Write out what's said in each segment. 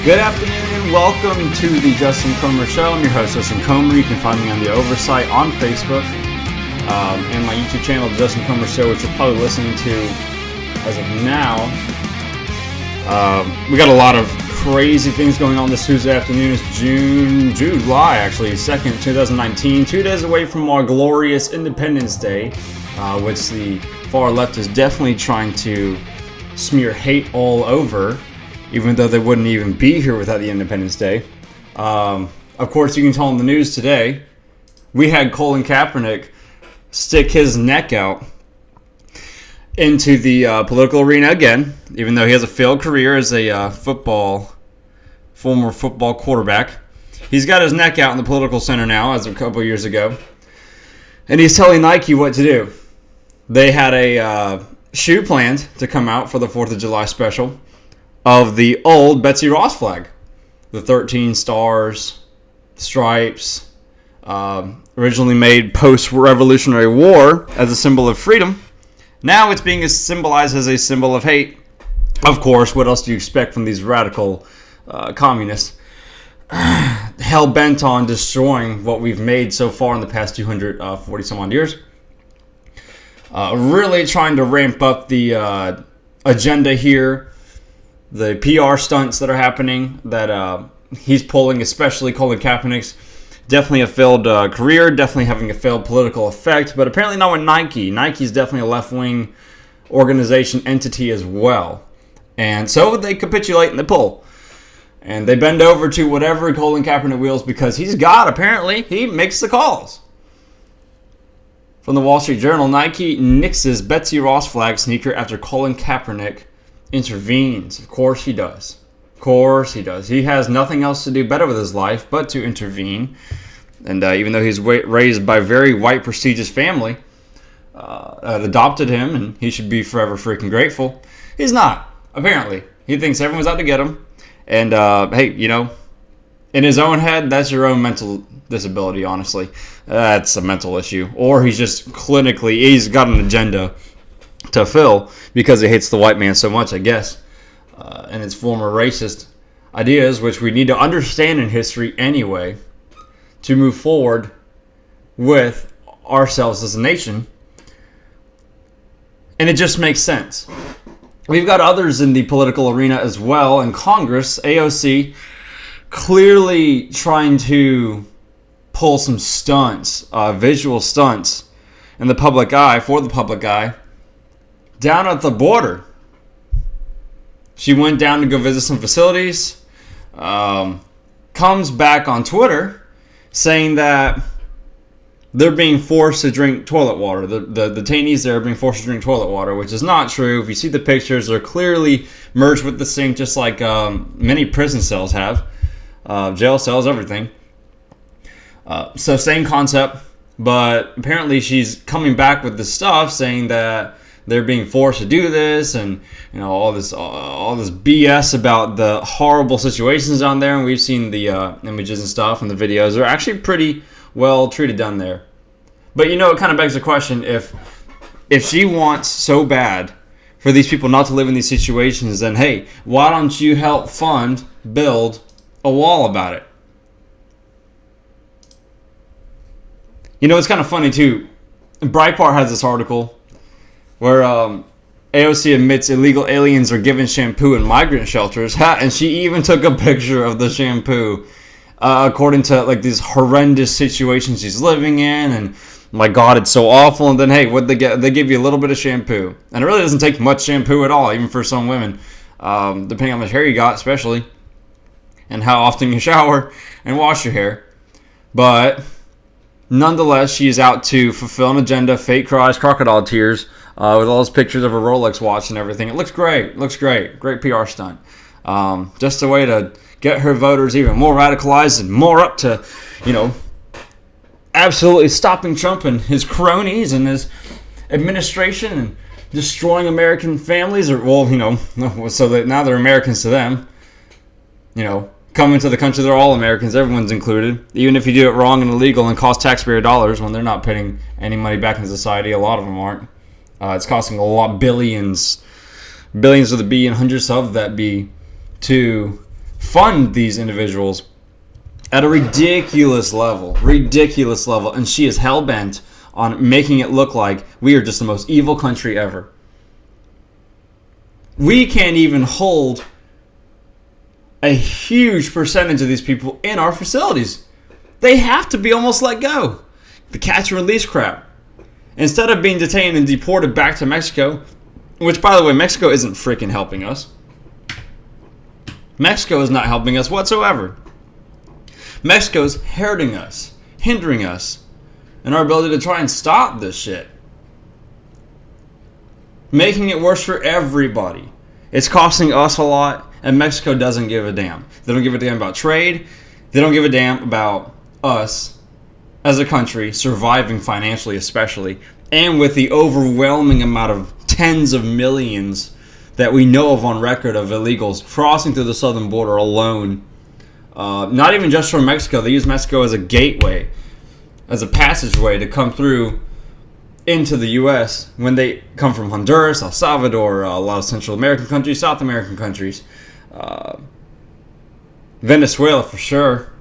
Good afternoon and welcome to the Justin Comer Show. I'm your host, Justin Comer. You can find me on the Oversight on Facebook and my YouTube channel, The Justin Comer Show, which you're probably listening to as of now. We got a lot of crazy things going on this Tuesday afternoon. It's July 2nd, 2019. 2 days away from our glorious Independence Day, which the far left is definitely trying to smear hate all over, even though they wouldn't even be here without the Independence Day. Of course, you can tell in the news today, we had Colin Kaepernick stick his neck out into the political arena again, even though he has a failed career as a former football quarterback. He's got his neck out in the political center now, as a couple years ago. And he's telling Nike what to do. They had a shoe planned to come out for the 4th of July special of the old Betsy Ross flag. The 13 stars, stripes, originally made post-Revolutionary War as a symbol of freedom. Now it's being symbolized as a symbol of hate. Of course, what else do you expect from these radical communists? Hell-bent on destroying what we've made so far in the past 240 some odd years. Really trying to ramp up the agenda here. The PR stunts that are happening that he's pulling, especially Colin Kaepernick's, definitely a failed career, definitely having a failed political effect, but apparently not with Nike. Nike's definitely a left-wing organization entity as well. And so they capitulate and they pull. And they bend over to whatever Colin Kaepernick wills because he makes the calls. From the Wall Street Journal, Nike nixes Betsy Ross flag sneaker after Colin Kaepernick intervenes. Of course he does. Of course he does. He has nothing else to do better with his life but to intervene. And even though he's raised by a very white, prestigious family, adopted him, and he should be forever freaking grateful, he's not. Apparently. He thinks everyone's out to get him. And, hey, in his own head, that's your own mental disability, honestly. That's a mental issue. Or he's got an agenda to fill because he hates the white man so much, I guess, and its former racist ideas, which we need to understand in history anyway to move forward with ourselves as a nation. And it just makes sense. We've got others in the political arena as well. In Congress, AOC clearly trying to pull some stunts, visual stunts in the public eye, for the public eye, down at the border. She went down to go visit some facilities, comes back on Twitter saying that they're being forced to drink toilet water. The detainees there are being forced to drink toilet water, which is not true. If you see the pictures, they're clearly merged with the sink, just like many prison cells have. Jail cells, everything. So same concept, but apparently she's coming back with this stuff saying that they're being forced to do this, and all this BS about the horrible situations down there. And we've seen the images and stuff and the videos. They're actually pretty well treated down there. But it kind of begs the question: if she wants so bad for these people not to live in these situations, then hey, why don't you help build a wall about it? It's kind of funny too. Breitbart has this article where AOC admits illegal aliens are given shampoo in migrant shelters, and she even took a picture of the shampoo, according to these horrendous situations she's living in, and my God, it's so awful. And then hey, what they get? They give you a little bit of shampoo, and it really doesn't take much shampoo at all, even for some women, depending on the hair you got, especially, and how often you shower and wash your hair. But nonetheless, she is out to fulfill an agenda, fake cries, crocodile tears, with all those pictures of her Rolex watch and everything. It looks great. Great PR stunt. Just a way to get her voters even more radicalized and more up to, absolutely stopping Trump and his cronies and his administration and destroying American families. So that now they're Americans to them. Coming to the country, they're all Americans. Everyone's included. Even if you do it wrong and illegal and cost taxpayer dollars when they're not putting any money back into society, a lot of them aren't. It's costing a lot, billions with a B and hundreds of that B to fund these individuals at a ridiculous level, and she is hell-bent on making it look like we are just the most evil country ever. We can't even hold a huge percentage of these people in our facilities. They have to be almost let go. The catch and release crap. Instead of being detained and deported back to Mexico, which, by the way, Mexico isn't freaking helping us. Mexico is not helping us whatsoever. Mexico's hurting us, hindering us in our ability to try and stop this shit. Making it worse for everybody. It's costing us a lot, and Mexico doesn't give a damn. They don't give a damn about trade. They don't give a damn about us as a country surviving financially, especially, and with the overwhelming amount of tens of millions that we know of on record of illegals crossing through the southern border alone. Not even just from Mexico. They use Mexico as a gateway, as a passageway to come through into the U.S. when they come from Honduras, El Salvador, a lot of Central American countries, South American countries, Venezuela for sure,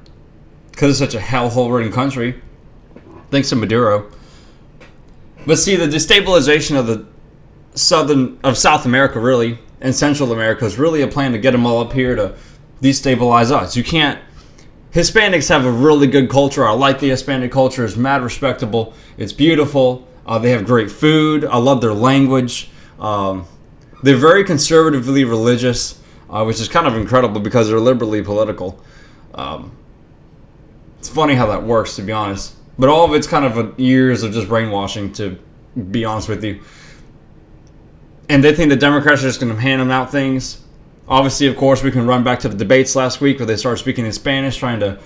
because it's such a hellhole-ridden country, thanks to Maduro. But see, the destabilization of the South America, really, and Central America is really a plan to get them all up here to destabilize us. You can't. Hispanics have a really good culture. I like the Hispanic culture. It's mad respectable. It's beautiful. They have great food. I love their language. They're very conservatively religious, which is kind of incredible because they're liberally political. It's funny how that works, to be honest. But all of it's kind of years of just brainwashing, to be honest with you. And they think the Democrats are just going to hand them out things. Obviously, of course, we can run back to the debates last week where they started speaking in Spanish, trying to,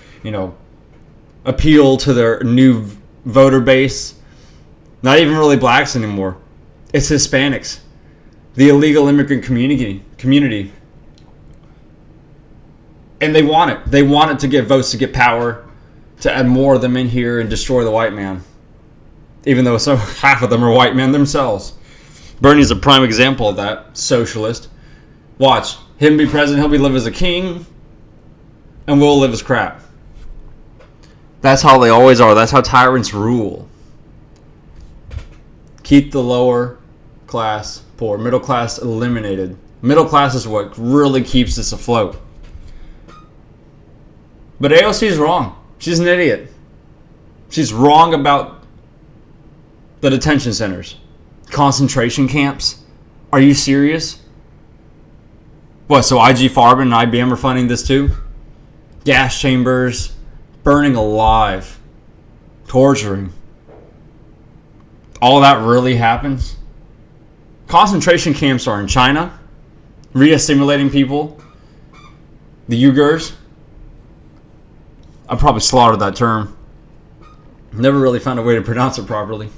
appeal to their new voter base. Not even really blacks anymore. It's Hispanics. The illegal immigrant community. And they want it. They want it to get votes, to get power, to add more of them in here and destroy the white man. Even though half of them are white men themselves. Bernie's a prime example of that. Socialist. Watch. Him be president, he'll live as a king, and we'll live as crap. That's how they always are. That's how tyrants rule. Keep the lower class poor. Middle class eliminated. Middle class is what really keeps us afloat. But AOC is wrong. She's an idiot. She's wrong about the detention centers. Concentration camps. Are you serious? What, so IG Farben and IBM are funding this too? Gas chambers, burning alive, torturing. All that really happens? Concentration camps are in China, re-assimilating people. The Uyghurs. I probably slaughtered that term. Never really found a way to pronounce it properly.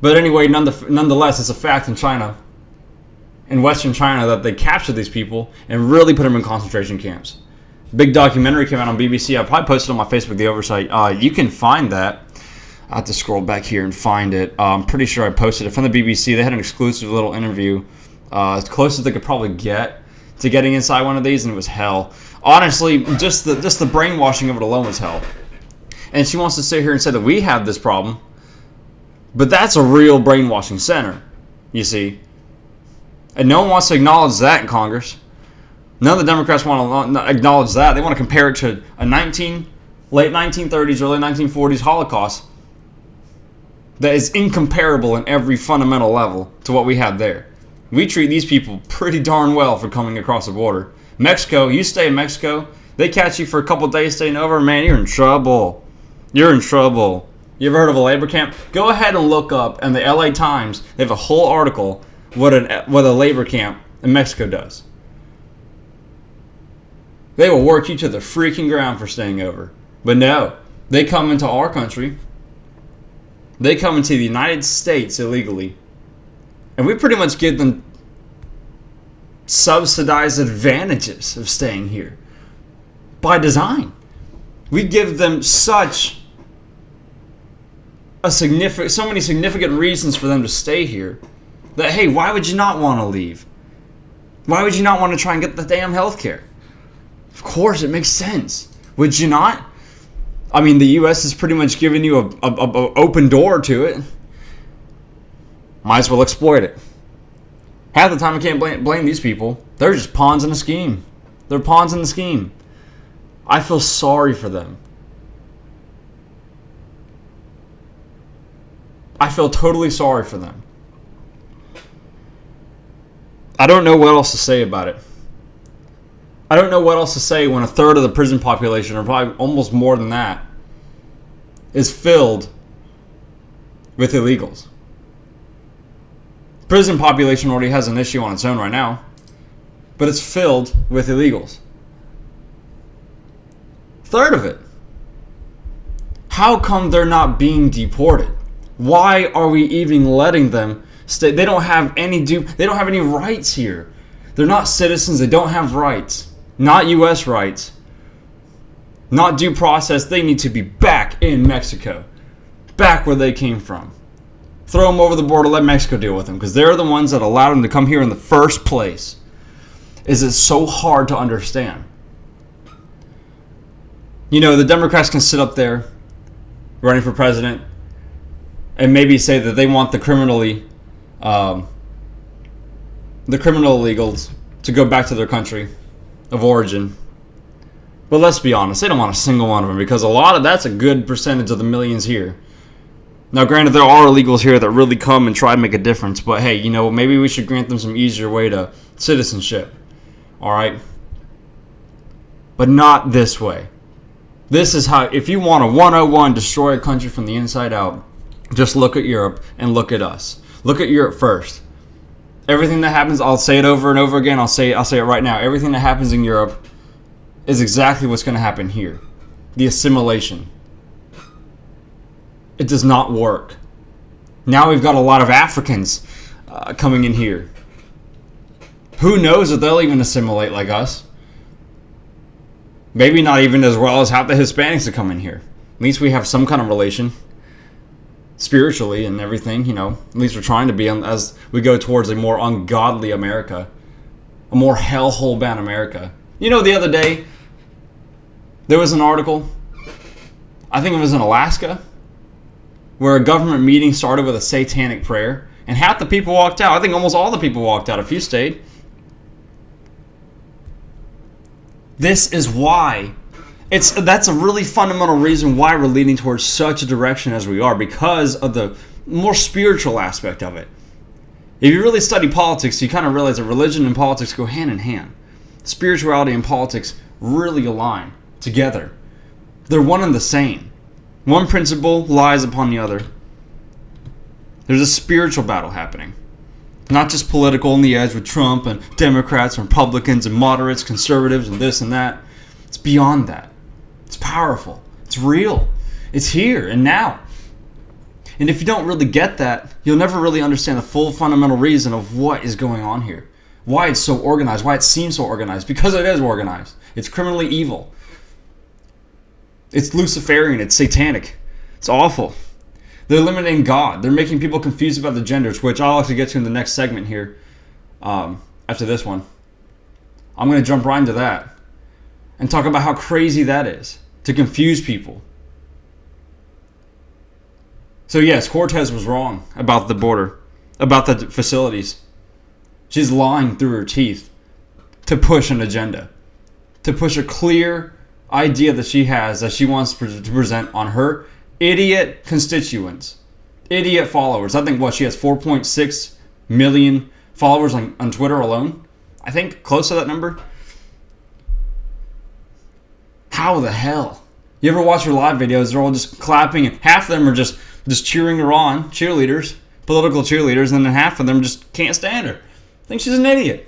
But anyway, nonetheless, it's a fact in China, in Western China, that they captured these people and really put them in concentration camps. Big documentary came out on BBC. I probably posted on my Facebook, The Oversight. You can find that. I have to scroll back here and find it. I'm pretty sure I posted it from the BBC. They had an exclusive little interview, as close as they could probably get to getting inside one of these, and it was hell. Honestly, just the brainwashing of it alone was hell. And she wants to sit here and say that we have this problem, but that's a real brainwashing center, you see. And no one wants to acknowledge that in Congress. None of the Democrats want to acknowledge that. They want to compare it to a late 1930s, early 1940s Holocaust that is incomparable in every fundamental level to what we had there. We treat these people pretty darn well for coming across the border. Mexico, you stay in Mexico, they catch you for a couple days staying over, man, you're in trouble. You're in trouble. You ever heard of a labor camp? Go ahead and look up in the LA Times. They have a whole article what a labor camp in Mexico does. They will work you to the freaking ground for staying over. But no, they come into our country. They come into the United States illegally. And we pretty much give them subsidized advantages of staying here. By design. We give them so many significant reasons for them to stay here that, hey, why would you not want to leave? Why would you not want to try and get the damn health care? Of course, it makes sense. Would you not? I mean, the U.S. is pretty much giving you a open door to it. Might as well exploit it. Half the time, I can't blame these people. They're just pawns in a scheme. They're pawns in the scheme. I feel sorry for them. I feel totally sorry for them. I don't know what else to say about it. I don't know what else to say when a third of the prison population, or probably almost more than that, is filled with illegals. Prison population already has an issue on its own right now, but it's filled with illegals. Third of it. How come they're not being deported? Why are we even letting them stay? They don't have any rights here. They're not citizens. They don't have rights. Not U.S. rights. Not due process. They need to be back in Mexico. Back where they came from. Throw them over the border. Let Mexico deal with them. Because they're the ones that allowed them to come here in the first place. Is it so hard to understand? You know, the Democrats can sit up there running for president and maybe say that they want the criminal illegals to go back to their country of origin. But let's be honest, they don't want a single one of them, because that's a good percentage of the millions here. Now, granted, there are illegals here that really come and try to make a difference, but hey, you know, maybe we should grant them some easier way to citizenship. All right? But not this way. This is how, if you want to 101 destroy a country from the inside out, just look at Europe and look at us. Look at Europe first. Everything that happens, I'll say it over and over again, I'll say it right now. Everything that happens in Europe is exactly what's going to happen here. The assimilation. It does not work. Now we've got a lot of Africans coming in here. Who knows if they'll even assimilate like us? Maybe not even as well as half the Hispanics that come in here. At least we have some kind of relation. Spiritually and everything, you know. At least we're trying to be, as we go towards a more ungodly America. A more hellhole-bound America. You know, the other day, there was an article, I think it was in Alaska, where a government meeting started with a satanic prayer, and half the people walked out. I think almost all the people walked out. A few stayed. This is why. That's a really fundamental reason why we're leading towards such a direction as we are, because of the more spiritual aspect of it. If you really study politics, you kind of realize that religion and politics go hand in hand. Spirituality and politics really align together. They're one and the same. One principle lies upon the other. There's a spiritual battle happening. Not just political on the edge with Trump and Democrats and Republicans and moderates, conservatives and this and that. It's beyond that. It's powerful. It's real. It's here and now. And if you don't really get that, you'll never really understand the full fundamental reason of what is going on here. Why it's so organized. Why it seems so organized. Because it is organized. It's criminally evil. It's Luciferian. It's satanic. It's awful. They're eliminating God. They're making people confused about the genders, which I'll actually get to in the next segment here after this one. I'm going to jump right into that and talk about how crazy that is to confuse people. So yes, Cortez was wrong about the border, about the facilities. She's lying through her teeth to push an agenda, to push a clear idea that she has, that she wants to present on her idiot constituents, idiot followers. I think she has 4.6 million followers on Twitter alone. I think close to that number. How the hell? You ever watch her live videos? They're all just clapping, and half of them are just cheering her on, cheerleaders, political cheerleaders, and then half of them just can't stand her. Think she's an idiot.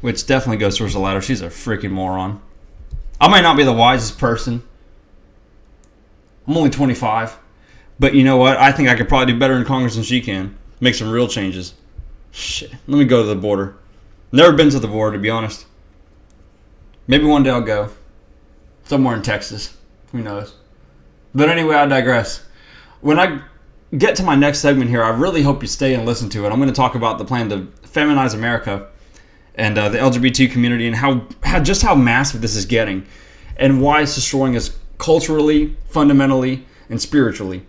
Which definitely goes towards the latter. She's a freaking moron. I might not be the wisest person. I'm only 25. But you know what? I think I could probably do better in Congress than she can. Make some real changes. Shit. Let me go to the border. Never been to the border, to be honest. Maybe one day I'll go. Somewhere in Texas. Who knows? But anyway, I digress. When I get to my next segment here, I really hope you stay and listen to it. I'm going to talk about the plan to feminize America and the LGBT community and how just how massive this is getting, and why it's destroying us culturally, fundamentally, and spiritually.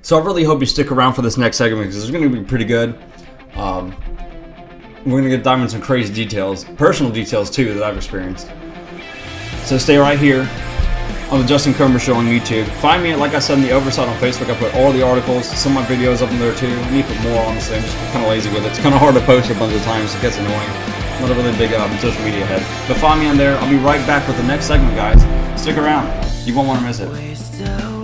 So I really hope you stick around for this next segment, because it's going to be pretty good. We're going to dive into some crazy details, personal details too, that I've experienced. So stay right here on the Justin Comer Show on YouTube. Find me, like I said, in the Oversight on Facebook. I put all the articles, some of my videos up in there too. I need to put more, honestly. I'm just kind of lazy with it. It's kind of hard to post a bunch of times. It gets annoying. I'm not a really big social media head. But find me on there. I'll be right back with the next segment, guys. Stick around. You won't want to miss it.